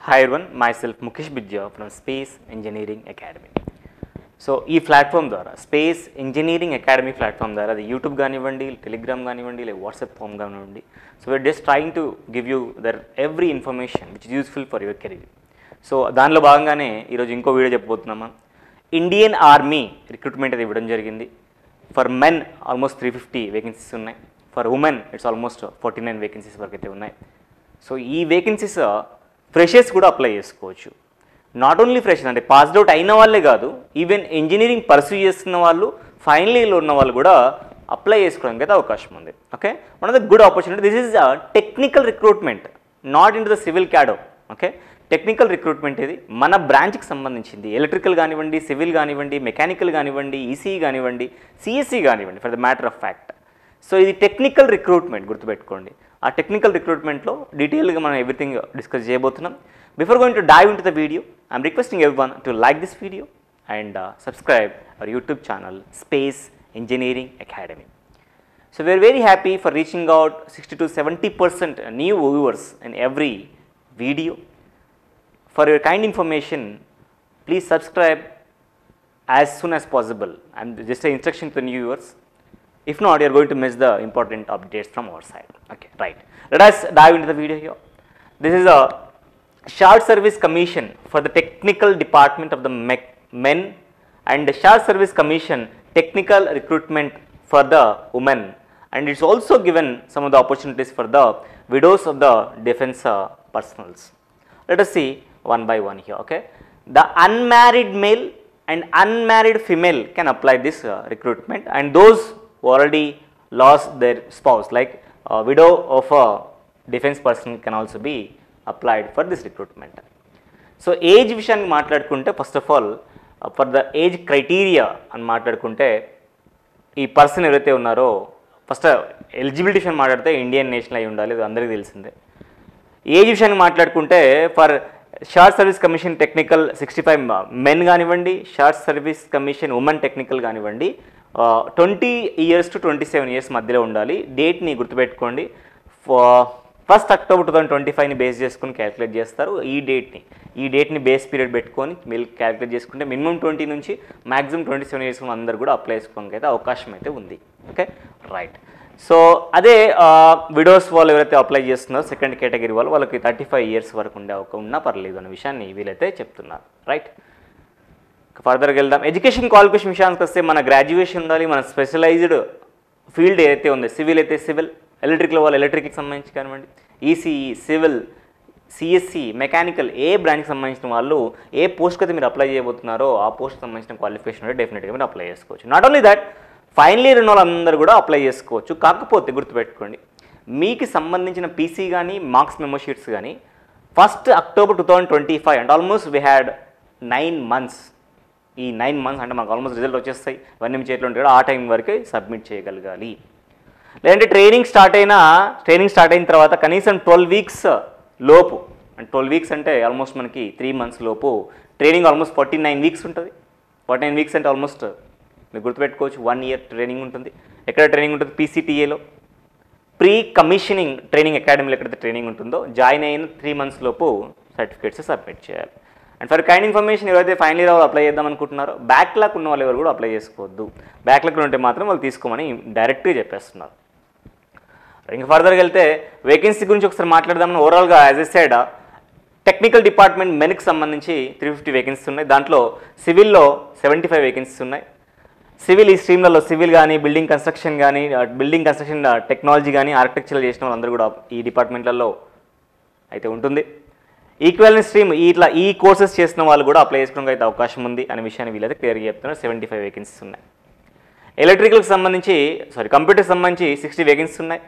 Hi everyone, myself Mukesh Bidja from Space Engineering Academy. So ఈ platform ద్వారా Space Engineering Academy platform ద్వారా అది YouTube కానివ్వండి, Telegram కానివ్వండి, లేదా వాట్సాప్ ఫామ్ కానివ్వండి. So we're just trying to give you their every information which is useful for your career. So దానిలో భాగంగానే ఈరోజు ఇంకో వీడియో చెప్పబోతున్నామా. ఇండియన్ ఆర్మీ రిక్రూట్మెంట్ అది ఇవ్వడం జరిగింది. ఫర్ మెన్ ఆల్మోస్ట్ 350 వేకెన్సీస్ ఉన్నాయి. For women it's almost 49 vacancies వరకు అయితే ఉన్నాయి. సో ఈ వేకెన్సీస్ ఫ్రెషర్స్ కూడా అప్లై చేసుకోవచ్చు. నాట్ ఓన్లీ ఫ్రెషర్స్ అంటే పాస్డ్ అవుట్ అయిన వాళ్ళే కాదు, ఈవెన్ ఇంజనీరింగ్ పర్సూ చేస్తున్న వాళ్ళు, ఫైనల్ ఇయర్లో ఉన్న వాళ్ళు కూడా అప్లై చేసుకోవడానికి అయితే అవకాశం ఉంది. Okay, one of the good opportunity. This is a technical recruitment, not in to the civil cadre. Okay, technical recruitment ఇది మన బ్రాంచ్కి సంబంధించింది. ఎలక్ట్రికల్ కానివ్వండి, సివిల్ కానివ్వండి, మెకానికల్ కానివ్వండి, ఈసీఈ కానివ్వండి, సిఎస్ఈ కానివ్వండి, for the matter of fact. So ఇది టెక్నికల్ రిక్రూట్మెంట్, గుర్తుపెట్టుకోండి. ఆ టెక్నికల్ రిక్రూట్మెంట్లో డీటెయిల్గా మనం ఎవ్రీథింగ్ డిస్కస్ చేయబోతున్నాం. Before going to dive into the video, I am requesting everyone to like this video and subscribe our YouTube channel Space Engineering Academy. So we are very happy for reaching out 60 to 70% new viewers in every video. For your kind information, please subscribe as soon as possible. I am just an instruction to the new viewers. If not, you are going to miss the important updates from our side. Okay, right. Let us dive into the video here. This is a Short Service Commission for the Technical Department of the Men and the Short Service Commission Technical Recruitment for the Women, and it's also given some of the opportunities for the widows of the defense personals. Let us see one by one here. Okay, the unmarried male and unmarried female can apply this recruitment, and those who already lost their spouse, like a widow of a defense person, can also be applied for this recruitment. So age విషయాన్ని మాట్లాడుకుంటే first of all for the age criteria అని మాట్లాడుకుంటే ఈ person ఎవరైతే ఉన్నారో first eligibility విషయాన్ని మాట్లాడితే Indian national అయి ఉండాలి, అది అందరికీ తెలిసిందే. ఏజ్ విషయాన్ని మాట్లాడుకుంటే for short service commission technical 65 men కానివ్వండి, short service commission women technical కానివ్వండి 20 years to 27 years మధ్యలో ఉండాలి. డేట్ని గుర్తుపెట్టుకోండి, 1st October 2025ని బేస్ చేసుకుని క్యాలిక్యులేట్ చేస్తారు. ఈ డేట్ని బేస్ పీరియడ్ పెట్టుకొని మీరు క్యాలిక్యులేట్ చేసుకుంటే మినిమం 20 నుంచి మ్యాక్సిమం 27 years అందరూ కూడా అప్లై చేసుకోవడానికి అయితే అవకాశం అయితే ఉంది. Okay, right. సో అదే విడోస్ వాళ్ళు ఎవరైతే అప్లై చేస్తున్నారో సెకండ్ కేటగిరీ వాళ్ళకి 35 years వరకు ఉన్నా పర్లేదు అనే విషయాన్ని వీళ్ళైతే చెప్తున్నారు. రైట్, ఫర్దర్గా వెళ్దాం. ఎడ్యుకేషన్ క్వాలిఫికేషన్ విషయానికి వస్తే మన గ్రాడ్యుయేషన్ ఉండాలి. మన స్పెషలైజ్డ్ ఫీల్డ్ ఏదైతే ఉంది, సివిల్ అయితే సివిల్, ఎలక్ట్రికల్ వాళ్ళు ఎలక్ట్రికల్కి సంబంధించి కానివ్వండి, ఈసీఈ, సివిల్, సిఎస్సి, మెకానికల్ ఏ బ్రాంచ్కి సంబంధించిన వాళ్ళు ఏ పోస్ట్కి అయితే మీరు అప్లై చేయబోతున్నారో ఆ పోస్ట్కి సంబంధించిన క్వాలిఫికేషన్ ఉంటే డెఫినెట్గా మీరు అప్లై చేసుకోవచ్చు. Not only that, final year ఉన్న వాళ్ళందరూ కూడా అప్లై చేసుకోవచ్చు. కాకపోతే గుర్తుపెట్టుకోండి, మీకు సంబంధించిన పీసీ కానీ మార్క్స్ మెమో షీట్స్ కానీ 1st October 2025 అంటే ఆల్మోస్ట్ వీ హ్యాడ్ 9 months. ఈ 9 months అంటే మనకు ఆల్మోస్ట్ రిజల్ట్ వచ్చేస్తాయి, ఇవన్నీ మీ చేతిలో ఉంటాయి, ఆ టైం వరకే సబ్మిట్ చేయగలగాలి. లేదంటే ట్రైనింగ్ స్టార్ట్ అయిన తర్వాత కనీసం 12 weeks లోపు, అంటే 12 weeks అంటే ఆల్మోస్ట్ మనకి 3 months లోపు ట్రైనింగ్ ఆల్మోస్ట్ 49 weeks ఉంటుంది. 49 weeks అంటే ఆల్మోస్ట్ మీరు గుర్తుపెట్టుకోవచ్చు 1 year ట్రైనింగ్ ఉంటుంది. ఎక్కడ ట్రైనింగ్ ఉంటుంది? పీసీటీఏలో, ప్రీ కమిషనింగ్ ట్రైనింగ్ అకాడమీలో ఎక్కడైతే ట్రైనింగ్ ఉంటుందో జాయిన్ అయిన 3 months లోపు సర్టిఫికేట్స్ సబ్మిట్ చేయాలి. అండ్ ఫర్ కైండ్ ఇన్ఫర్మేషన్, ఎవరైతే ఫైనల్ ఇయర్ వాళ్ళు అప్లై చేద్దాం అనుకుంటున్నారో బ్యాక్లాగ్ ఉన్న వాళ్ళు ఎవరు కూడా అప్లై చేసుకోవద్దు. బ్యాక్లాగ్ ఉంటే మాత్రం వాళ్ళు తీసుకోమని డైరెక్ట్గా చెప్పేస్తున్నారు. ఇంకా ఫర్దర్గా వెళ్తే వేకెన్సీ గురించి ఒకసారి మాట్లాడదామని. ఓవరాల్గా as a side technical department మెన్కి సంబంధించి 350 వేకెన్సీస్ ఉన్నాయి. దాంట్లో సివిల్లో 75 వేకెన్సీస్ ఉన్నాయి. సివిల్ ఈ స్ట్రీమ్లలో సివిల్ కానీ, బిల్డింగ్ కన్స్ట్రక్షన్ కానీ, బిల్డింగ్ కన్స్ట్రక్షన్ టెక్నాలజీ కానీ, ఆర్కిటెక్చర్ చేసిన వాళ్ళందరూ కూడా ఈ డిపార్ట్మెంట్లలో అయితే ఉంటుంది. ఈక్వలెంట్ స్ట్రీమ్ ఈ కోర్సెస్ చేసిన వాళ్ళు కూడా అప్లై చేసుకోవడానికి అయితే అవకాశం ఉంది అనే విషయాన్ని వీళ్ళైతే క్లియర్గా చెప్తున్నారు. 75 వేకెన్సీస్ ఉన్నాయి. ఎలక్ట్రికల్కి సంబంధించి కంప్యూటర్కి సంబంధించి 60 వేకెన్సీస్ ఉన్నాయి.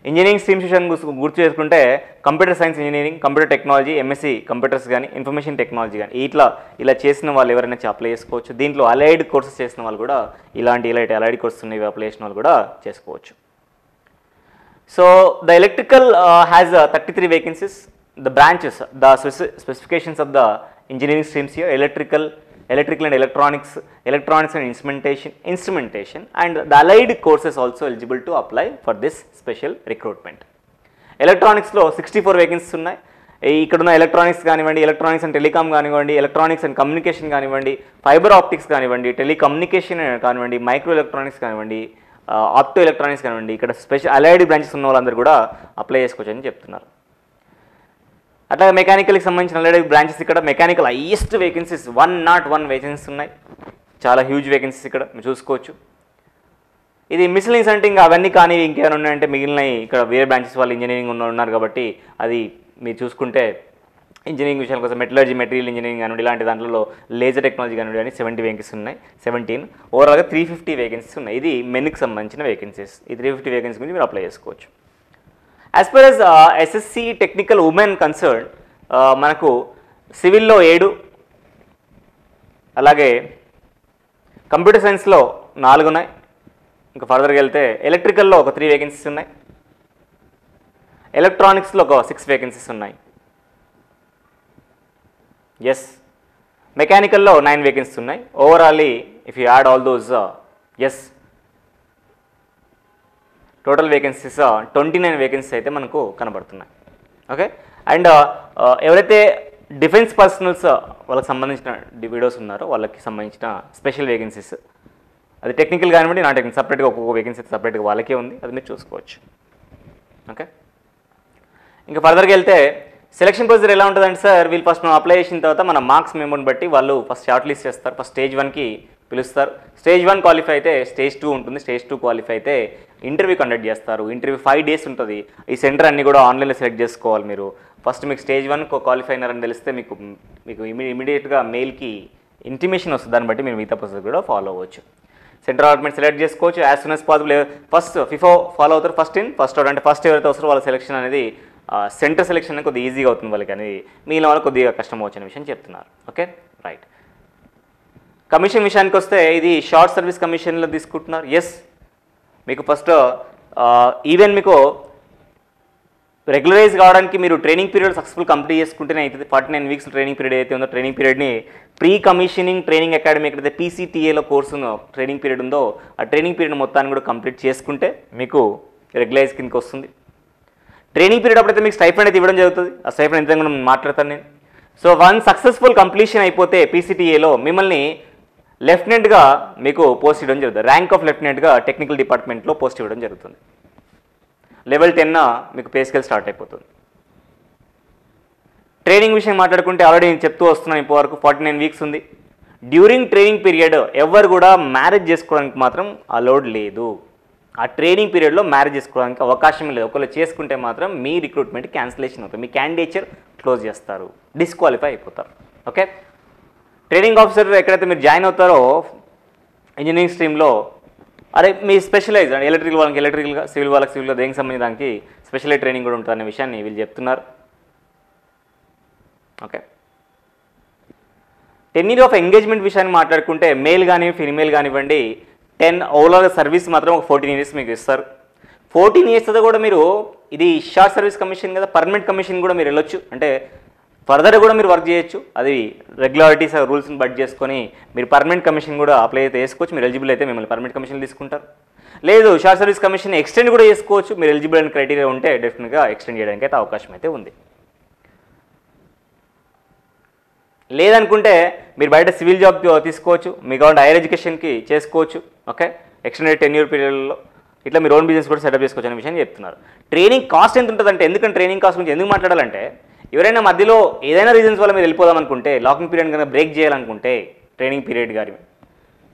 ఇంజనీరింగ్ స్ట్రీమ్స్ విషయాన్ని గుర్తు చేసుకుంటే computer science engineering, computer technology, MSc computers కానీ, ఇన్ఫర్మేషన్ టెక్నాలజీ కానీ ఇలా చేసిన వాళ్ళు ఎవరైనా అప్లై చేసుకోవచ్చు. దీంట్లో అలైడ్ కోర్సెస్ చేసిన వాళ్ళు కూడా ఇలాంటి అలైడ్ కోర్సెస్ ఉన్నవి అప్లై చేసిన వాళ్ళు కూడా చేసుకోవచ్చు. So the electrical has 33 vacancies. The branches, the specifications of the engineering streams here: electrical and electronics and instrumentation, and the allied courses also eligible to apply for this special recruitment. Electronics lo 64 vacancies unnai, ఇక్కడున్న electronics కానివ్వండి, electronics and telecom కానివ్వండి, electronics and communication కానివ్వండి, fibre optics కానివ్వండి, telecommunication కానివ్వండి, micro electronics కానివ్వండి, opto electronics కానివ్వండి, ఇక్కడ special allied branches ఉన్న వాళ్ళందరూ కూడా అప్లై చేసుకోవచ్చు అని చెప్తున్నారు. అట్లా మెకానికల్కి సంబంధించిన అలైడ్ బ్రాంచెస్ ఇక్కడ మెకానికల్ హైయెస్ట్ వేకెన్సీస్ 101 వేకెన్సీస్ ఉన్నాయి. చాలా హ్యూజ్ వేకెన్సీస్ ఇక్కడ మీరు చూసుకోవచ్చు. ఇది మిస్లిన్స్ అంటే ఇంకా అవన్నీ కానీ ఇంకేమైనా ఉన్నాయంటే మిగిలిన ఇక్కడ వేరే బ్రాంచెస్ వాళ్ళు ఇంజనీరింగ్ ఉన్నారు కాబట్టి అది మీరు చూసుకుంటే ఇంజనీరింగ్ విషయాల కోసం మెటలర్జీ, మెటీరియల్ ఇంజనీరింగ్ కానివ్వండి, ఇలాంటి దాంట్లో లేజర్ టెక్నాలజీ కానివ్వండి అని 70 వేకెన్సీస్ ఉన్నాయి. 17 ఓవరాల్గా 350 వేకెన్సీస్ ఉన్నాయి. ఇది మెన్కి సంబంధించిన వేకెన్సీస్. ఈ 350 వేకెన్సీ గురించి మీరు అప్లై చేసుకోవచ్చు. As per as SSC technical women concern మనకు సివిల్లో 7, అలాగే కంప్యూటర్ సైన్స్లో 4 ఉన్నాయి. ఇంకా ఫర్దర్గా వెళ్తే ఎలక్ట్రికల్లో ఒక 3 వేకెన్సీస్ ఉన్నాయి. ఎలక్ట్రానిక్స్లో ఒక 6 వేకెన్సీస్ ఉన్నాయి. ఎస్, మెకానికల్లో 9 వేకెన్సీస్ ఉన్నాయి. Overall if you add all those as total vacancies 29 vacancies అయితే మనకు కనబడుతున్నాయి. ఓకే, అండ్ ఎవరైతే డిఫెన్స్ పర్సనల్స్ వాళ్ళకి సంబంధించిన వీడియోస్ ఉన్నారో వాళ్ళకి సంబంధించిన స్పెషల్ వేకెన్సీస్, అది టెక్నికల్ కానివ్వండి, నాన్ టెక్నికల్ సపరేట్గా ఒక్కొక్క వేకెన్సీ సపరేట్గా వాళ్ళకే ఉంది, అది మీరు చూసుకోవచ్చు. ఓకే, ఇంకా ఫర్దర్గా వెళ్తే సెలక్షన్ ప్రొసీజర్ ఎలా ఉంటుందంటే సార్, వీళ్ళు ఫస్ట్ మనం అప్లై చేసిన తర్వాత మన మార్క్స్ మెమోని బట్టి వాళ్ళు ఫస్ట్ షార్ట్ లిస్ట్ చేస్తారు. ఫస్ట్ స్టేజ్ 1కి పిలుస్తారు. స్టేజ్ 1 క్వాలిఫై అయితే స్టేజ్ 2 ఉంటుంది. స్టేజ్ 2 క్వాలిఫై అయితే ఇంటర్వ్యూ కండక్ట్ చేస్తారు. ఇంటర్వ్యూ 5 days ఉంటుంది. ఈ సెంటర్ అన్ని కూడా ఆన్లైన్లో సెలెక్ట్ చేసుకోవాలి. మీరు ఫస్ట్ మీకు స్టేజ్ 1 క్వాలిఫై అయినారని తెలిస్తే మీకు ఇమీడియట్గా మెయిల్కి ఇంటిమేషన్ వస్తుంది. దాన్ని బట్టి మీరు మిగతా ప్రొసీజర్ కూడా ఫాలో అవ్వచ్చు. సెంటర్ అలాట్మెంట్ సెలెక్ట్ చేసుకోవచ్చు as soon as possible. First FIFO follow అవుతారు. ఫస్ట్ ఇన్ ఫస్ట్ అవుట్ అంటే ఫస్ట్ ఎవరైతే వస్తారో వాళ్ళ సెలెక్షన్ అనేది సెంటర్ సెలెక్షన్ అనేది కొద్దిగా ఈజీగా అవుతుంది వాళ్ళకి, అనేది మిగిలిన వాళ్ళకి కొద్దిగా కష్టం వచ్చిన విషయం చెప్తున్నారు. Okay, right. కమిషన్ విషయానికి వస్తే ఇది షార్ట్ సర్వీస్ కమిషన్లో తీసుకుంటున్నారు. ఎస్, మీకు ఫస్ట్ ఈవెన్ మీకు రెగ్యులరైజ్ కావడానికి మీరు ట్రైనింగ్ పీరియడ్ సక్సెస్ఫుల్ కంప్లీట్ చేసుకుంటేనే అవుతుంది. 49 weeks ట్రైనింగ్ పీరియడ్ అయితే ఉందో ట్రైనింగ్ పీరియడ్ని ప్రీ కమిషనింగ్ ట్రైనింగ్ అకాడమీ ఎక్కడైతే PCTA కోర్సు ట్రైనింగ్ పీరియడ్ ఉందో ఆ ట్రైనింగ్ పీరియడ్ మొత్తాన్ని కూడా కంప్లీట్ చేసుకుంటే మీకు రెగ్యులరైజ్ కిందకి వస్తుంది. ట్రైనింగ్ పీరియడ్ అప్పుడైతే మీకు స్టైఫండ్ అయితే ఇవ్వడం జరుగుతుంది. ఆ స్టైఫండ్ ఎంత కూడా మాట్లాడతాను నేను. సో వన్ సక్సెస్ఫుల్ కంప్లీషన్ అయిపోతే PCTAలో మిమ్మల్ని లెఫ్టినెంట్గా మీకు పోస్ట్ ఇవ్వడం జరుగుతుంది. ర్యాంక్ ఆఫ్ లెఫ్టినెంట్గా టెక్నికల్ డిపార్ట్మెంట్లో పోస్ట్ ఇవ్వడం జరుగుతుంది. లెవెల్ 10 మీకు పే స్కేల్ స్టార్ట్ అయిపోతుంది. ట్రైనింగ్ విషయం మాట్లాడుకుంటే ఆల్రెడీ నేను చెప్తూ వస్తున్నాను ఇప్పటివరకు 49 weeks ఉంది. డ్యూరింగ్ ట్రైనింగ్ పీరియడ్ ఎవరు కూడా మ్యారేజ్ చేసుకోవడానికి మాత్రం అలౌడ్ లేదు. ఆ ట్రైనింగ్ పీరియడ్లో మ్యారేజ్ చేసుకోవడానికి అవకాశం లేదు. ఒకవేళ చేసుకుంటే మాత్రం మీ రిక్రూట్మెంట్ క్యాన్సిలేషన్ అవుతుంది. మీ క్యాండిడేచర్ క్లోజ్ చేస్తారు, డిస్క్వాలిఫై అయిపోతారు. ఓకే, ట్రైనింగ్ ఆఫీసర్ ఎక్కడైతే మీరు జాయిన్ అవుతారో ఇంజనీరింగ్ స్ట్రీమ్లో, అరే మీ స్పెషలైజ్ అంటే ఎలక్ట్రికల్ వాళ్ళకి ఎలక్ట్రికల్గా, సివిల్ వాళ్ళకి సివిల్గా, దేనికి సంబంధించి దానికి స్పెషలైజ్ ట్రైనింగ్ కూడా ఉంటుంది అనే విషయాన్ని వీళ్ళు చెప్తున్నారు. ఓకే, టెన్యూర్ ఆఫ్ ఎంగేజ్మెంట్ విషయాన్ని మాట్లాడుకుంటే మేల్ కానీ ఫీమేల్ కానివ్వండి 10 ఓవరాల్ సర్వీస్ మాత్రం ఒక 14 years మీకు ఇస్తారు. 14 years కూడా మీరు ఇది షార్ట్ సర్వీస్ కమిషన్ కదా, పర్మనెంట్ కమిషన్ కూడా మీరు వెళ్ళొచ్చు. అంటే ఫర్దర్ కూడా మీరు వర్క్ చేయొచ్చు. అది రెగ్యులారిటీస్ రూల్స్ని బట్ చేసుకొని మీరు పర్మనెంట్ కమిషన్ కూడా అప్లై అయితే వేసుకోవచ్చు. మీరు ఎలిజిబుల్ అయితే మిమ్మల్ని పర్మనెంట్ కమిషన్ తీసుకుంటారు. లేదు షార్ట్ సర్వీస్ కమిషన్ ఎక్స్టెండ్ కూడా చేసుకోవచ్చు. మీరు ఎలిజిబుల్ అండ్ క్రైటీరియా ఉంటే డెఫినెట్గా ఎక్స్టెండ్ చేయడానికి అయితే అవకాశం అయితే ఉంది. లేదనుకుంటే మీరు బయట సివిల్ జాబ్ తీసుకోవచ్చు. మీ కావాలంటే హైయర్ ఎడ్యుకేషన్కి చేసుకోవచ్చు. ఓకే, ఎక్స్టెండెడ్ టెన్యూర్ పీరియడ్లో ఇట్లా మీరు ఓన్ బిజినెస్ కూడా సెటప్ చేసుకోవచ్చు అనే విషయాన్ని చెప్తున్నారు. ట్రైనింగ్ కాస్ట్ ఎంత ఉంటుందంటే, ఎందుకంటే ట్రైనింగ్ కాస్ట్ గురించి ఎందుకు మాట్లాడాలంటే, ఎవరైనా మధ్యలో ఏదైనా రీజన్స్ వల్ల మీరు వెళ్ళిపోదాం అనుకుంటే, లాకింగ్ పీరియడ్ కనుక బ్రేక్ చేయాలనుకుంటే ట్రైనింగ్ పీరియడ్ గారి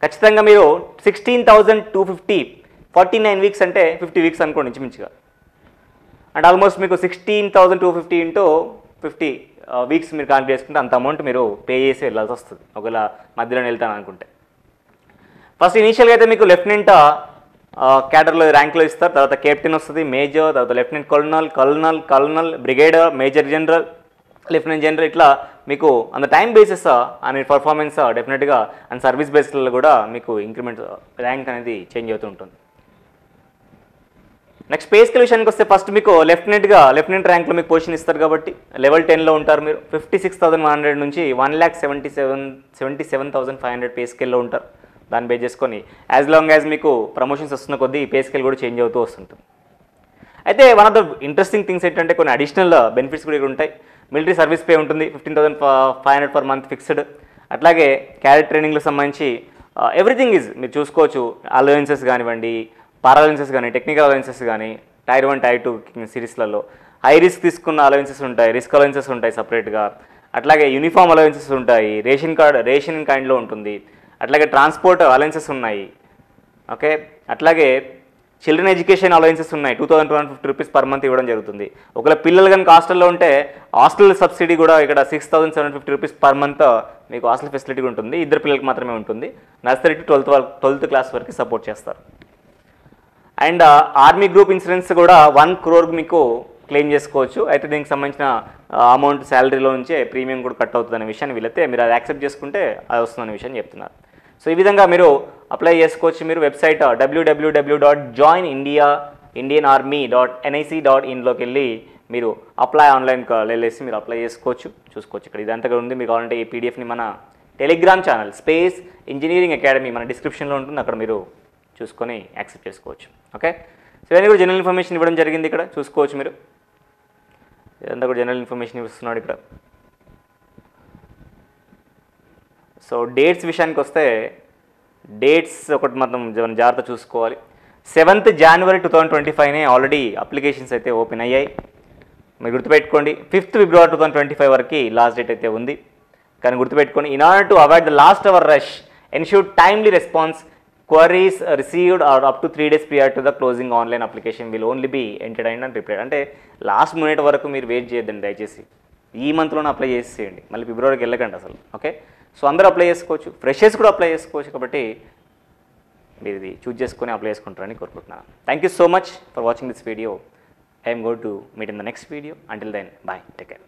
ఖచ్చితంగా మీరు 16,250 49 weeks అంటే 50 weeks అనుకోండి ఇంచుమించుగా. అండ్ ఆల్మోస్ట్ మీకు 16,250 into 50 weeks మీరు కాంప్లీట్ చేసుకుంటే అంత అమౌంట్ మీరు పే చేసి వెళ్ళాల్సి వస్తుంది ఒకవేళ మధ్యలో వెళ్తాను అనుకుంటే. ఫస్ట్ ఇనీషియల్గా అయితే మీకు లెఫ్టినెంట్ క్యాడర్లో ర్యాంక్లో ఇస్తారు. తర్వాత కెప్టెన్ వస్తుంది, మేజర్, తర్వాత lieutenant colonel, brigadier, major general, lieutenant general, ఇట్లా మీకు అంత టైం బేసిస్ అండ్ పర్ఫార్మెన్స్ డెఫినెట్గా అండ్ సర్వీస్ బేస్లలో కూడా మీకు ఇంక్రిమెంట్ ర్యాంక్ అనేది చేంజ్ అవుతూ ఉంటుంది. నెక్స్ట్ పే స్కేల్ విషయానికి వస్తే ఫస్ట్ మీకు లెఫ్టినెంట్ ర్యాంక్లో మీకు పొజిషన్ ఇస్తారు కాబట్టి లెవెల్ 10లో ఉంటారు. మీరు 56,100 నుంచి 1,77,500 పే స్కేల్లో ఉంటారు. దాన్ని బేస్ చేసుకొని యాజ్ లాంగ్ యాజ్ మీకు ప్రమోషన్స్ వస్తున్న కొద్దీ పే స్కేల్ కూడా చేంజ్ అవుతూ వస్తుంటుంది. అయితే one of the interesting things ఏంటంటే కొన్ని అడిషనల్ బెనిఫిట్స్ కూడా ఇక్కడ ఉంటాయి. మిలిటరీ సర్వీస్ పే ఉంటుంది 15,500 పర్ మంత్ ఫిక్స్డ్. అట్లాగే క్యాడెట్ ట్రైనింగ్లకు సంబంధించి ఎవ్రీథింగ్ ఈజ్ మీరు చూసుకోవచ్చు. అలవెన్సెస్ కానివ్వండి, పారాలవెన్సెస్ కానీ, టెక్నికల్ అలవెన్సెస్ కానీ, టైర్ 1 టైర్ 2 సిరీస్లలో హై రిస్క్ తీసుకున్న అలవెన్సెస్ ఉంటాయి, రిస్క్ అలవెన్సెస్ ఉంటాయి సపరేట్గా. అట్లాగే యూనిఫామ్ అలవెన్సెస్ ఉంటాయి, రేషన్ కైండ్లో ఉంటుంది. అట్లాగే ట్రాన్స్పోర్ట్ అలవెన్సెస్ ఉన్నాయి. ఓకే, అట్లాగే చిల్డ్రన్ ఎడ్యుకేషన్ అలవెన్సెస్ ఉన్నాయి. 2,250 రూపీస్ పర్ మంత్ ఇవ్వడం జరుగుతుంది. ఒకవేళ పిల్లలు కానీ హాస్టల్లో ఉంటే హాస్టల్ సబ్సిడీ కూడా ఇక్కడ 6,750 రూపీస్ పర్ మంత్ మీకు హాస్టల్ ఫెసిలిటీ ఉంటుంది. ఇద్దరు పిల్లలకి మాత్రమే ఉంటుంది. నర్సరీ టు 12th క్లాస్ వరకు సపోర్ట్ చేస్తారు. అండ్ ఆర్మీ గ్రూప్ ఇన్సూరెన్స్ కూడా 1 crore మీకు క్లెయిమ్ చేసుకోవచ్చు. అయితే దీనికి సంబంధించిన అమౌంట్ శాలరీలో నుంచే ప్రీమియం కూడా కట్ అవుతుంది అనే విషయాన్ని వీళ్ళైతే మీరు అది యాక్సెప్ట్ చేసుకుంటే అది వస్తుందనే విషయాన్ని చెప్తున్నారు. సో ఈ విధంగా మీరు అప్లై చేసుకోవచ్చు. మీరు వెబ్సైట్ www.joinindianarmy.nic.in వెళ్ళి మీరు అప్లై ఆన్లైన్ వెళ్ళేసి మీరు అప్లై చేసుకోవచ్చు. చూసుకోవచ్చు ఇక్కడ ఇదంతా ఉంది. మీకు కావాలంటే ఈ పీడిఎఫ్ని మన Telegram channel space Engineering academy మన డిస్క్రిప్షన్లో ఉంటుంది, అక్కడ మీరు చూసుకొని యాక్సెప్ట్ చేసుకోవచ్చు. ఓకే, సో ఇవన్నీ కూడా జనరల్ ఇన్ఫర్మేషన్ ఇవ్వడం జరిగింది. ఇక్కడ చూసుకోవచ్చు మీరు ఇదంతా కూడా జనరల్ ఇన్ఫర్మేషన్ ఇస్తున్నాడు ఇక్కడ. సో డేట్స్ విషయానికి వస్తే డేట్స్ ఒకటి మాత్రం జాగ్రత్త చూసుకోవాలి. 7th January 2025 ఆల్రెడీ అప్లికేషన్స్ అయితే ఓపెన్ అయ్యాయి. మీరు గుర్తుపెట్టుకోండి 5th February 2025 వరకు లాస్ట్ డేట్ అయితే ఉంది. కానీ గుర్తుపెట్టుకోండి, in order to avoid the last hour rush ensure timely response queries received are up to 3 days prior to the closing online application will only be entertained and replied. అంటే last minute వరకు మీరు wait చేయొద్దండి దయచేసి. ఈ మంత్లోనే apply చేసేయండి, మళ్ళీ ఫిబ్రవరికి వెళ్ళకండి అసలు. ఓకే, సో అందరూ అప్లై చేసుకోవచ్చు, ఫ్రెషర్స్ కూడా అప్లై చేసుకోవచ్చు. కాబట్టి మీరు ఇది చూజ్ చేసుకొని అప్లై చేసుకుంటారని కోరుకుంటున్నాను. Thank you so much for watching this video. I'm going to meet in the next video. Until then bye, take care.